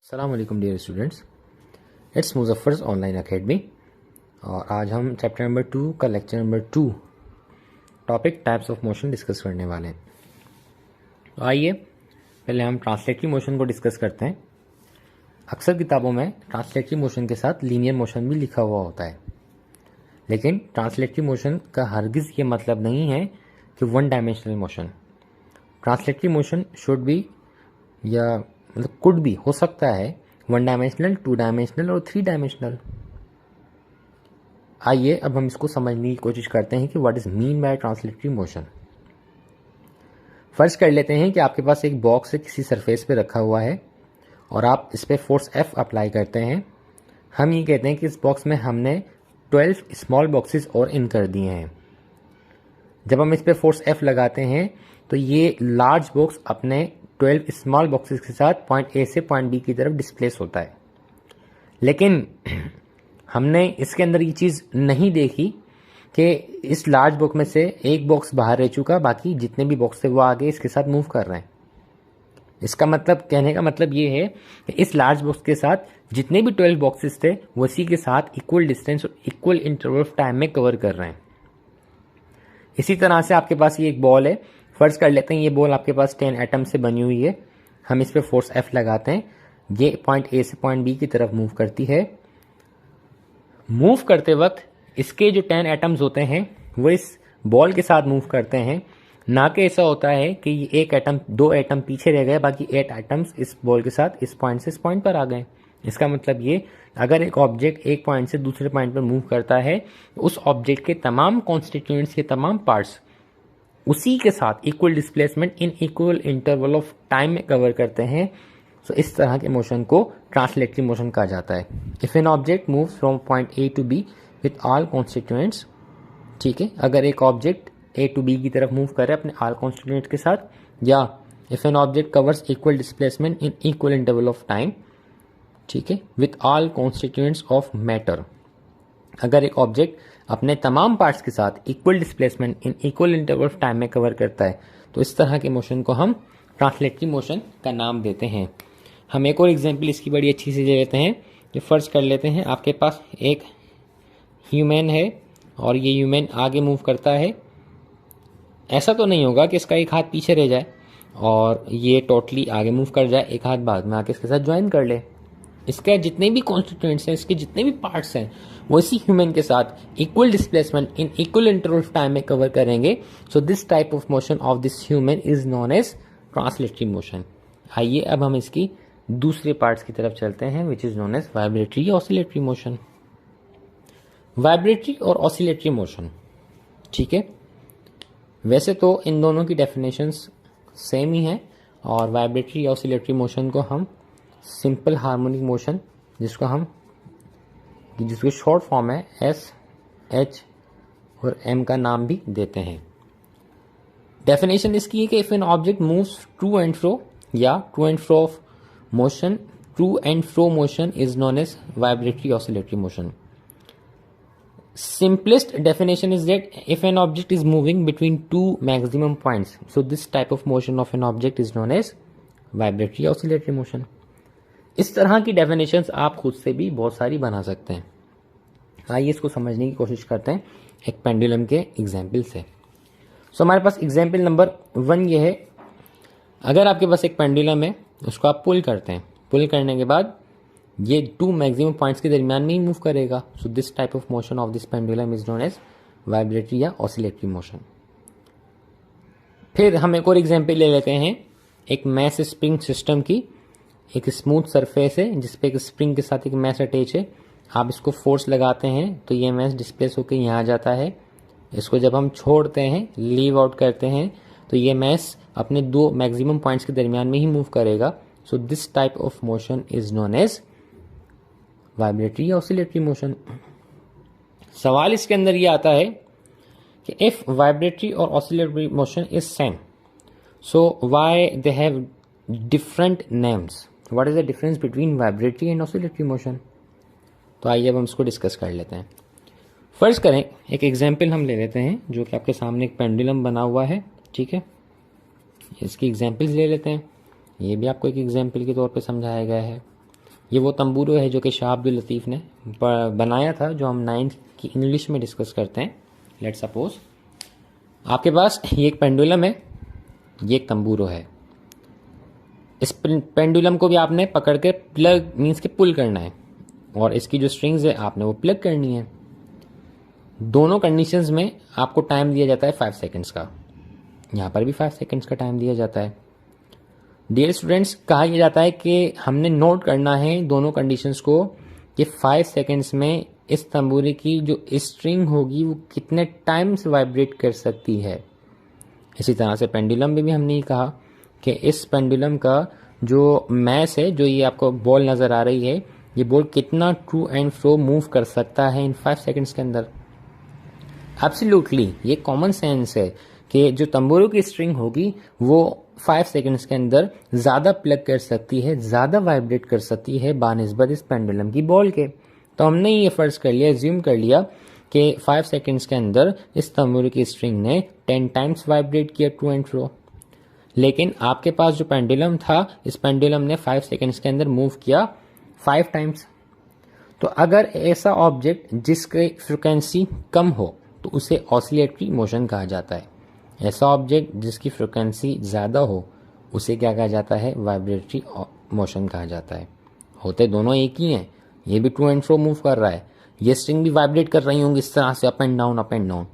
अस्सलाम वालेकुम dear students, it's Muzaffar online academy. और आज हम चैप्टर नंबर 2 का lecture number 2 topic types of motion discuss करने वाले हैं। तो आइए पहले हम ट्रांसलेटरी मोशन को डिस्कस करते हैं। अक्सर किताबों में ट्रांसलेटरी मोशन के साथ लीनियर मोशन भी लिखा हुआ होता है, लेकिन ट्रांसलेटरी मोशन का हरगिज़ ये मतलब नहीं है कि one dimensional motion. Translatory motion should be या मतलब कुड भी हो सकता है वन डायमेंशनल, टू डायमेंशनल और थ्री डायमेंशनल। आइए अब हम इसको समझने की कोशिश करते हैं कि what is mean by translatory motion. फर्ज कर लेते हैं कि आपके पास एक बॉक्स है, किसी सरफेस पे रखा हुआ है और आप इस पे फोर्स F अप्लाई करते हैं। हम ये कहते हैं कि इस बॉक्स में हमने 12 स्मॉल बॉक्सेस और इन कर दिए हैं। जब हम इस पे फोर्स F लगाते हैं तो ये लार्ज बॉक्स अपने 12 स्मॉल बॉक्सेस के साथ पॉइंट ए से पॉइंट बी की तरफ डिस्प्लेस होता है। लेकिन हमने इसके अंदर ये चीज़ नहीं देखी कि इस लार्ज बॉक्स में से एक बॉक्स बाहर रह चुका, बाकी जितने भी बॉक्स थे वो आगे इसके साथ मूव कर रहे हैं। इसका मतलब, कहने का मतलब ये है कि इस लार्ज बॉक्स के साथ जितने भी 12 बॉक्सेस थे वो इसी के साथ इक्वल डिस्टेंस और इक्वल इंटरवल ऑफ टाइम में कवर कर रहे हैं। इसी तरह से आपके पास ये एक बॉल है। फर्ज कर लेते हैं ये बॉल आपके पास 10 एटम से बनी हुई है। हम इस पे फोर्स F लगाते हैं, ये पॉइंट ए से पॉइंट बी की तरफ मूव करती है। मूव करते वक्त इसके जो 10 एटम्स होते हैं वो इस बॉल के साथ मूव करते हैं, ना कि ऐसा होता है कि ये एक एटम, 2 एटम पीछे रह गए, बाकी 8 एटम्स इस बॉल के साथ इस पॉइंट से इस पॉइंट पर आ गए। इसका मतलब ये, अगर एक ऑब्जेक्ट एक पॉइंट से दूसरे पॉइंट पर मूव करता है तो उस ऑब्जेक्ट के तमाम कॉन्स्टिट्यूएंट्स के तमाम पार्ट्स उसी के साथ equal displacement in equal interval of time में कवर करते हैं। सो इस तरह के मोशन को ट्रांसलेटरी मोशन कहा जाता है। If an object moves from point A to B with all constituents, ठीक है, अगर एक ऑब्जेक्ट ए टू बी की तरफ मूव करे अपने ऑल कॉन्स्टिट्यूएंट्स के साथ, या if an object covers equal displacement in equal interval of time, ठीक है, with all constituents of matter, अगर एक ऑब्जेक्ट अपने तमाम पार्ट्स के साथ equal displacement in equal interval of time में कवर करता है, तो इस तरह के मोशन को हम ट्रांसलेटरी मोशन का नाम देते हैं। हम एक और एग्जांपल इसकी बड़ी अच्छी सी ले लेते हैं कि फर्ज कर लेते हैं आपके पास एक ह्यूमन है और ये ह्यूमन आगे मूव करता है। ऐसा तो नहीं होगा कि इसका एक हाथ पीछे रह जाए और ये टोटली आगे मूव कर जाए, एक हाथ बाद में आके इसके साथ ज्वाइन कर ले। इसके जितने भी कॉन्स्टिट्यूएंट्स हैं, इसके जितने भी पार्ट्स हैं, वो इसी ह्यूमन के साथ equal displacement in equal interval of time में कवर करेंगे। So this type of motion of this human is known as translatory motion. आइए अब हम इसकी दूसरे पार्ट्स की तरफ चलते हैं, which is known as vibratory oscillatory motion. Vibratory और ऑसिलेटरी मोशन, ठीक है, वैसे तो इन दोनों की डेफिनेशंस सेम ही हैं और वाइब्रेटरी ऑसिलेटरी मोशन को हम सिंपल हार्मोनिक मोशन, जिसको शॉर्ट फॉर्म है एस, एच और एम का नाम भी देते हैं। डेफिनेशन इसकी है कि if an object moves to and fro, या to and fro of motion, to and fro motion is known as vibratory oscillatory motion. Simplest definition is that if an object is moving between two maximum points, so this type of motion of an object is known as vibratory oscillatory motion. इस तरह की definitions आप खुद से भी बहुत सारी बना सकते हैं। आइए इसको समझने की कोशिश करते हैं एक पेंडुलम के एग्जाम्पल से। सो हमारे पास एग्जाम्पल नंबर 1 ये है, अगर आपके पास एक पेंडुलम है, उसको आप पुल करते हैं, पुल करने के बाद ये 2 मैक्सिमम पॉइंट्स के दरमियान में ही मूव करेगा। So this type of motion of this pendulum is known as vibratory या ऑसिलेटरी मोशन। फिर हम एक और एग्जांपल ले लेते हैं एक मैस स्प्रिंग सिस्टम की। एक स्मूथ सरफेस है जिसपे एक स्प्रिंग के साथ एक मैस अटैच है। आप इसको फोर्स लगाते हैं तो ये मैस डिस्प्लेस होकर यहाँ आ जाता है। इसको जब हम छोड़ते हैं, लीव आउट करते हैं, तो ये मैस अपने 2 मैक्सिमम पॉइंट्स के दरमियान में ही मूव करेगा। So this type of motion is known as vibratory oscillatory motion. सवाल इसके अंदर ये आता है कि इफ वाइब्रेटरी और oscillatory motion is same, so why they have different names, what is the difference between vibratory and oscillatory motion. तो आइए अब हम इसको डिस्कस कर लेते हैं। फर्ज करें एक एग्जाम्पल हम ले लेते हैं, जो कि आपके सामने एक पेंडुलम बना हुआ है, ठीक है, इसकी एग्जाम्पल्स ले लेते हैं। ये भी आपको एक एग्जाम्पल के तौर पे समझाया गया है। ये वो तंबूरो है जो कि शाह अब्दुल लतीफ़ ने बनाया था, जो हम 9th की इंग्लिश में डिस्कस करते हैं। लेट्स सपोज आपके पास ये एक पेंडुलम है, ये एक तंबूरो है। इस पेंडुलम को भी आपने पकड़ के प्लग मीन्स के पुल करना है, और इसकी जो स्ट्रिंग्स है आपने वो प्लग करनी है। दोनों कंडीशंस में आपको टाइम दिया जाता है 5 सेकंड्स का। यहाँ पर भी 5 सेकंड्स का टाइम दिया जाता है। डियर स्टूडेंट्स, कहा यह जाता है कि हमने नोट करना है दोनों कंडीशंस को कि 5 सेकंड्स में इस तंबूरे की जो स्ट्रिंग होगी वो कितने टाइम्स वाइब्रेट कर सकती है। इसी तरह से पेंडुलम में भी हमने ये कहा कि इस पेंडुलम का जो मैस है, जो ये आपको बॉल नज़र आ रही है, ये बॉल कितना टू एंड फ्रो मूव कर सकता है इन 5 सेकंड्स के अंदर। एब्सोल्युटली ये कॉमन सेंस है कि जो तंबूरों की स्ट्रिंग होगी वो 5 सेकंड्स के अंदर ज़्यादा प्लग कर सकती है, ज़्यादा वाइब्रेट कर सकती है बानिस्बत इस पेंडुलम की बॉल के। तो हमने ये फर्ज कर लिया, एज्यूम कर लिया कि 5 सेकंड्स के अंदर इस तंबूरे की स्ट्रिंग ने 10 टाइम्स वाइब्रेट किया टू एंड फ्रो। लेकिन आपके पास जो पेंडुलम था, इस पेंडुलम ने 5 सेकंड्स के अंदर मूव किया 5 टाइम्स। तो अगर ऐसा ऑब्जेक्ट जिसकी फ्रिक्वेंसी कम हो तो उसे ऑसिलेटरी मोशन कहा जाता है। ऐसा ऑब्जेक्ट जिसकी फ्रिक्वेंसी ज़्यादा हो उसे क्या कहा जाता है? वाइब्रेटरी मोशन कहा जाता है। होते दोनों एक ही हैं। ये भी टू एंड फ्रो मूव कर रहा है, ये स्ट्रिंग भी वाइब्रेट कर रही होंगी इस तरह से अप एंड डाउन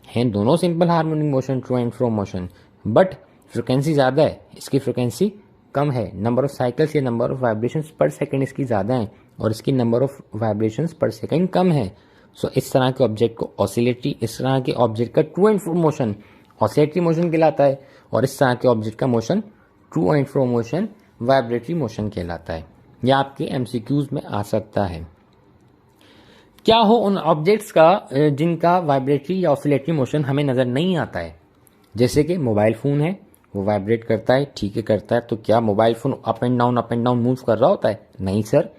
हैं दोनों simple harmonic motion, to and fro motion, but frequency ज़्यादा है, इसकी फ्रिक्वेंसी कम है। नंबर ऑफ साइकिल्स या number of vibrations per second इसकी ज़्यादा है और इसकी number of vibrations per second कम है। सो इस तरह के ऑब्जेक्ट को ऑसिलेटरी, इस तरह के ऑब्जेक्ट का to and fro motion oscillatory motion कहलाता है, और इस तरह के ऑब्जेक्ट का motion to and fro motion vibratory motion कहलाता है। यह आपके एमसीक्यूज में आ सकता है। क्या हो उन ऑब्जेक्ट्स का जिनका वाइब्रेटरी या ऑसिलेटरी मोशन हमें नज़र नहीं आता है? जैसे कि मोबाइल फ़ोन है, वो वाइब्रेट करता है, ठीक है करता है, तो क्या mobile phone up and down move कर रहा होता है? नहीं सर।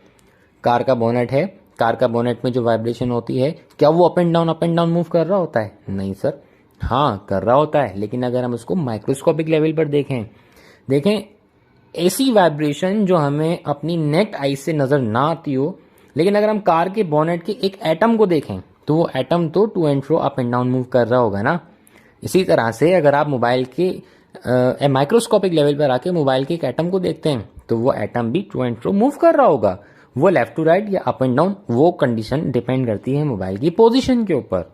कार का बोनेट है, कार का बोनेट में जो वाइब्रेशन होती है, क्या वो अप एंड डाउन मूव कर रहा होता है? नहीं सर। हाँ, कर रहा होता है, लेकिन अगर हम उसको माइक्रोस्कोपिक लेवल पर देखें ऐसी वाइब्रेशन जो हमें अपनी नेट आई से नज़र ना आती हो, लेकिन अगर हम कार के बोनेट के एक एटम को देखें तो वो एटम तो to and fro up and down move कर रहा होगा ना। इसी तरह से अगर आप मोबाइल के माइक्रोस्कोपिक लेवल पर आके मोबाइल के एक एटम को देखते हैं तो वो एटम भी टू एंड फ्रो मूव कर रहा होगा। वो लेफ्ट टू राइट या अप एंड डाउन, वो कंडीशन डिपेंड करती है मोबाइल की पोजीशन के ऊपर।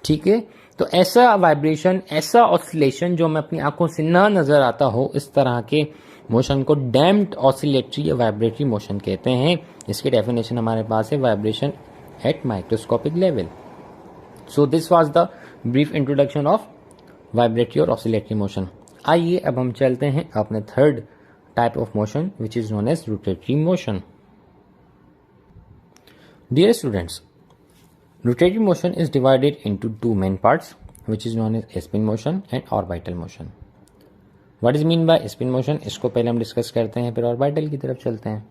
ठीक है, तो ऐसा वाइब्रेशन, ऐसा ऑसिलेशन जो हमें अपनी आंखों से ना नजर आता हो, इस तरह के मोशन को डैम्प्ड ऑसिलेटरी या वाइब्रेटरी मोशन कहते हैं। इसकी डेफिनेशन हमारे पास है, vibration at microscopic level. So this was the brief introduction of vibratory और ऑसिलेटरी मोशन। आइए अब हम चलते हैं अपने third type of motion which is known as rotatory motion. Dear students, rotatory motion is divided into two main parts, which is known as spin motion and orbital motion. What is mean by spin motion? इसको पहले हम discuss करते हैं, फिर orbital की तरफ चलते हैं।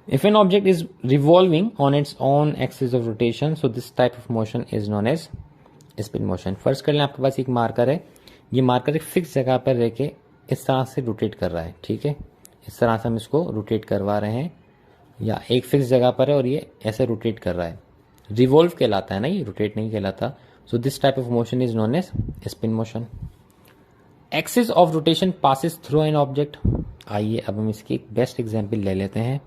If an object is revolving on its own axis of rotation, so this type of motion is known as spin motion. First कर लें, आपके पास एक मार्कर है, ये मार्कर एक फिक्स जगह पर रह के इस तरह से रोटेट कर रहा है। ठीक है, इस तरह से हम इसको रोटेट करवा रहे हैं, या एक फिक्स जगह पर है और ये ऐसे रोटेट कर रहा है। रिवॉल्व कहलाता है ना, ये रोटेट नहीं कहलाता। So this type of motion is known as spin motion. Axis of rotation passes through an object. आइए अब हम इसकी एक बेस्ट एग्जांपल ले लेते हैं।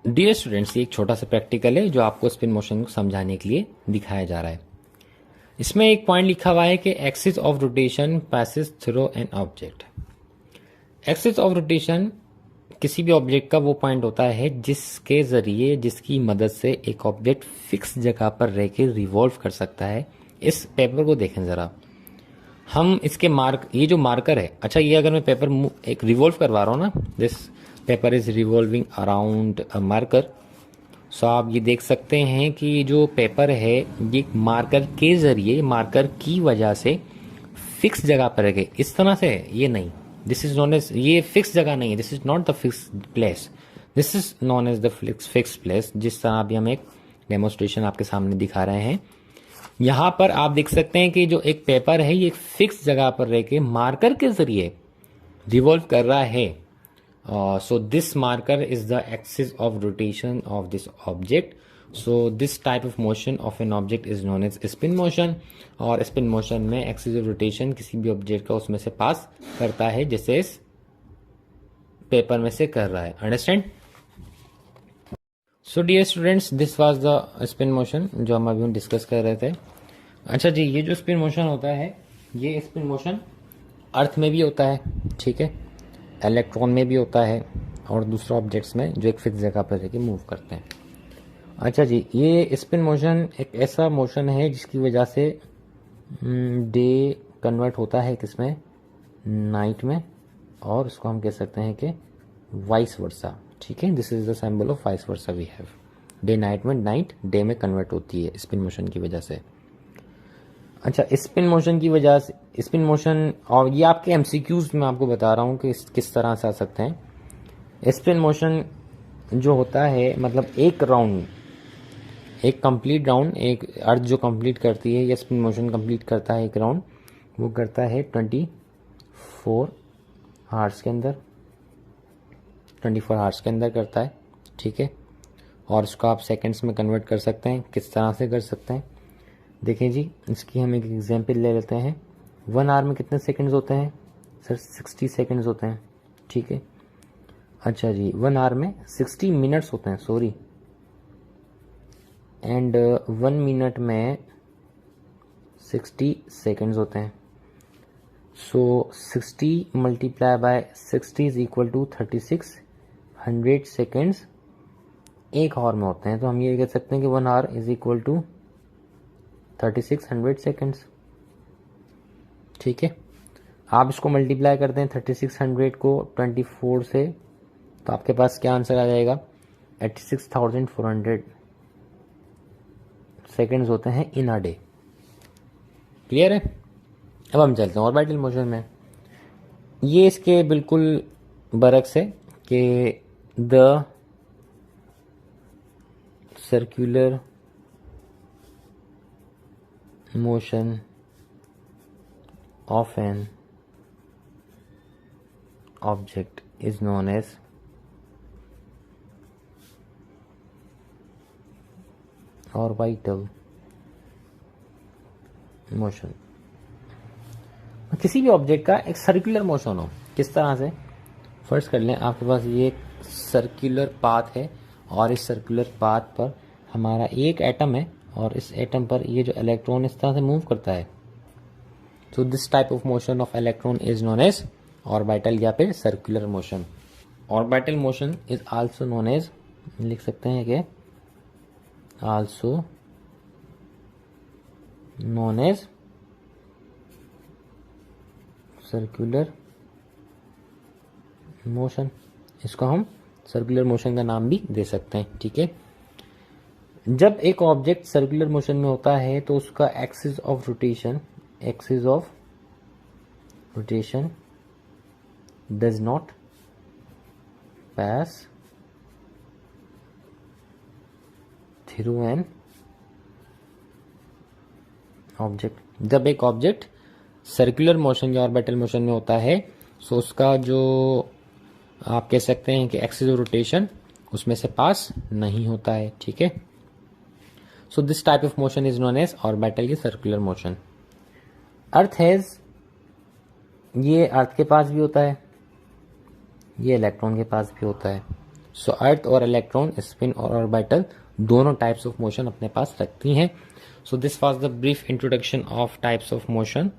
डियर स्टूडेंट्स, ये एक छोटा सा प्रैक्टिकल है जो आपको स्पिन मोशन को समझाने के लिए दिखाया जा रहा है। इसमें एक पॉइंट लिखा हुआ है कि axis of rotation passes through an object. Axis of rotation किसी भी ऑब्जेक्ट का वो पॉइंट होता है जिसके जरिए, जिसकी मदद से एक ऑब्जेक्ट फिक्स जगह पर रह के रिवॉल्व कर सकता है। इस पेपर को देखें जरा, हम इसके ये जो मार्कर है, अच्छा ये अगर मैं पेपर एक रिवॉल्व करवा रहा हूँ ना, this paper is revolving around a marker. So आप ये देख सकते हैं कि जो पेपर है ये मार्कर के जरिए, मार्कर की वजह से फिक्स जगह पर रह गए। इस तरह से ये नहीं, दिस इज नॉन एज, ये फिक्स जगह नहीं है, this is not the fix place, this is known as the fix place. जिस तरह अभी हम एक डेमोन्स्ट्रेशन आपके सामने दिखा रहे हैं, यहां पर आप देख सकते हैं कि जो एक पेपर है ये एक फिक्स जगह पर रह के मार्कर के जरिए रिवॉल्व कर रहा है। So this marker is the axis of rotation of this object. So this type of motion of an object is known as spin motion. और spin motion में axis of rotation किसी भी object का उसमें से पास करता है, जैसे इस पेपर में से कर रहा है. Understand? So dear students, this was the spin motion जो हम अभी डिस्कस कर रहे थे. अच्छा जी, ये जो स्पिन मोशन होता है, ये स्पिन मोशन अर्थ में भी होता है, ठीक है, इलेक्ट्रॉन में भी होता है, और दूसरा ऑब्जेक्ट्स में जो एक फिक्स जगह पर रहकर मूव करते हैं. अच्छा जी, ये स्पिन मोशन एक ऐसा मोशन है जिसकी वजह से डे कन्वर्ट होता है किसमें, नाइट में, और उसको हम कह सकते हैं कि वाइस वर्सा. ठीक है, this is the symbol of vice versa we have. Day night में, नाइट डे में कन्वर्ट होती है स्पिन मोशन की वजह से. अच्छा, स्पिन मोशन की वजह से स्पिन मोशन, और ये आपके एमसीक्यूज में आपको बता रहा हूँ कि किस तरह से आ सकते हैं. स्पिन मोशन जो होता है, मतलब एक राउंड, एक कंप्लीट राउंड, एक अर्थ जो कंप्लीट करती है, या स्पिन मोशन कंप्लीट करता है एक राउंड, वो करता है 24 आवर्स के अंदर, 24 आवर्स के अंदर करता है. ठीक है, और उसको आप सेकंड्स में कन्वर्ट कर सकते हैं. किस तरह से कर सकते हैं, देखें जी, इसकी हम एक एग्जांपल ले लेते हैं. 1 आवर में कितने सेकंड्स होते हैं सर? 60 सेकंड्स होते हैं. ठीक है, अच्छा जी, 1 आवर में 60 मिनट्स होते हैं, सॉरी, एंड 1 मिनट में 60 सेकंड्स होते हैं. So 60 multiply by 60 is equal to 3600 seconds एक आवर में होते हैं. तो हम ये कह सकते हैं कि 1 hour is equal to 3600 seconds. ठीक है, आप इसको मल्टीप्लाई करते हैं 3600 को 24 से, तो आपके पास क्या आंसर आ जाएगा, 86,400 सेकंड्स होते हैं इन अ डे. क्लियर है? अब हम चलते हैं ऑर्बिटल मोशन में. ये इसके बिल्कुल बरक्स है कि the circular motion of an object is known as orbital motion. किसी भी ऑब्जेक्ट का एक सर्कुलर मोशन हो, किस तरह से, फर्स्ट कर लें, आपके पास ये एक सर्कुलर पाथ है, और इस सर्कुलर पाथ पर हमारा एक एटम है, और इस एटम पर ये जो इलेक्ट्रॉन इस तरह से मूव करता है. So this type of motion of electron is known as orbital या फिर circular motion. Orbital motion is also known as, लिख सकते हैं कि also known as circular motion. इसको हम सर्कुलर मोशन का नाम भी दे सकते हैं. ठीक है, जब एक ऑब्जेक्ट सर्कुलर मोशन में होता है तो उसका axis of rotation does not pass through an object. जब एक ऑब्जेक्ट सर्कुलर मोशन या ऑर्बिटल मोशन में होता है, सो उसका जो आप कह सकते हैं कि एक्सिस ऑफ रोटेशन उसमें से पास नहीं होता है. ठीक है, so this type of motion is known as orbital या circular motion. अर्थ हैज, ये अर्थ के पास भी होता है, ये इलेक्ट्रॉन के पास भी होता है. सो अर्थ और इलेक्ट्रॉन, स्पिन और ऑर्बिटल, दोनों टाइप्स ऑफ मोशन अपने पास रखती हैं. सो this was the brief introduction of types of motion,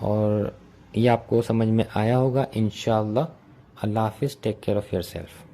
और ये आपको समझ में आया होगा इंशाअल्लाह. अल्लाह हाफिज, टेक केयर ऑफ योरसेल्फ.